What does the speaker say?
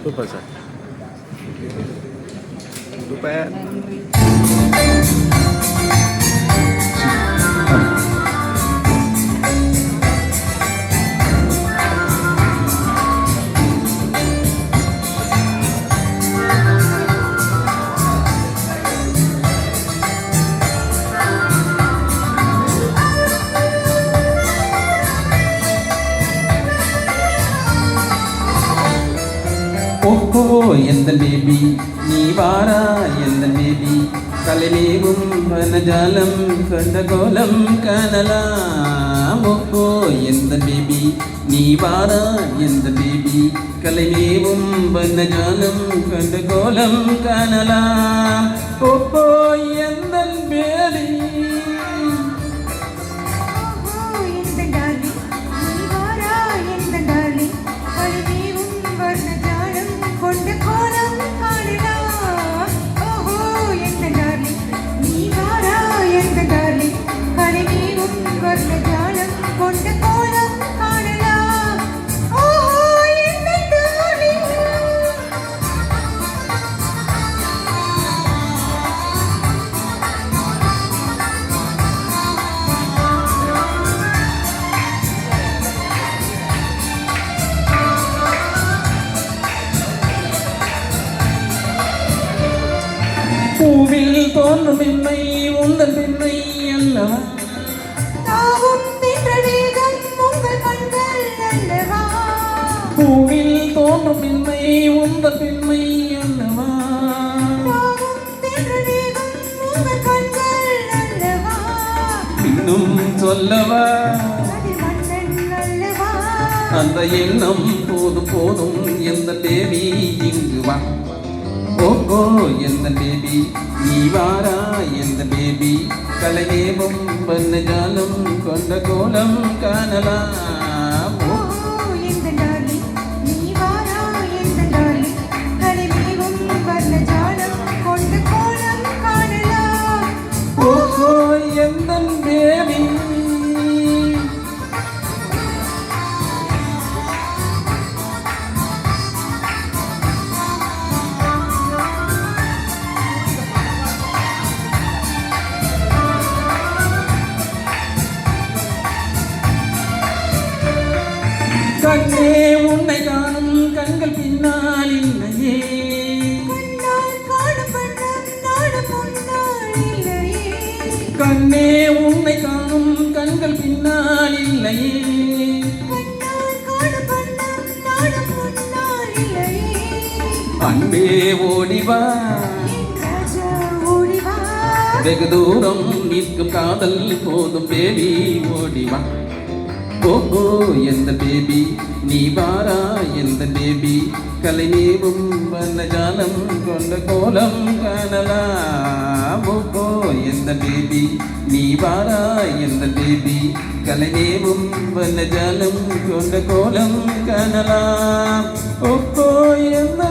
Super sir, super. ஓஹோ எந்த baby நீ வாரா எந்த பேபி கலைமேவும் வனஜாலம் கண்ட கோலம் காணலாம். ஓஹோ எந்த பேபி நீ வாரா எந்த பேபி கலைமேவும் வனஜாலம் கண்ட கோலம் காணலாம். ஓஹோ எந்த பேபி பூவில் தோன்றும் பெண்மை உந்தன் பெண்மை அல்லவா? பூவில் தோன்றும் பெண்மை உந்தன் பெண்மை அல்லவா? இன்னும் சொல்லவா அந்த எண்ணம் போதும் போதும் எந்த தேவி இங்கு வா. ஓஹோ எந்த பேபி நீ வாரா எந்த பேபி கலைநேவும் வண்ணஜாலம் கொண்ட கோலம் காணலாம். ஓஹோ எந்த பேபி கண்ணே உன்னை காணும் கண்கள் பின்னால் இல்லையே. கண்ணே உன்னை காணும் கண்கள் பின்னால் இல்லையே. அன்பே ஓடிவா வெகு தூரம் நிற்கும் காதல் போதும் பேபி ஓடிவா. ஓஹோ எந்த பேபி நீ வாரா எந்த பேபி கலைநேவும் வண்ணஜாலம் கொண்ட கோலம் காணலாம். ஓஹோ எந்த பேபி நீ வாரா எந்த பேபி கலைநேவும் வண்ணஜாலம் கொண்ட கோலம் காணலாம். ஓஹோ எந்த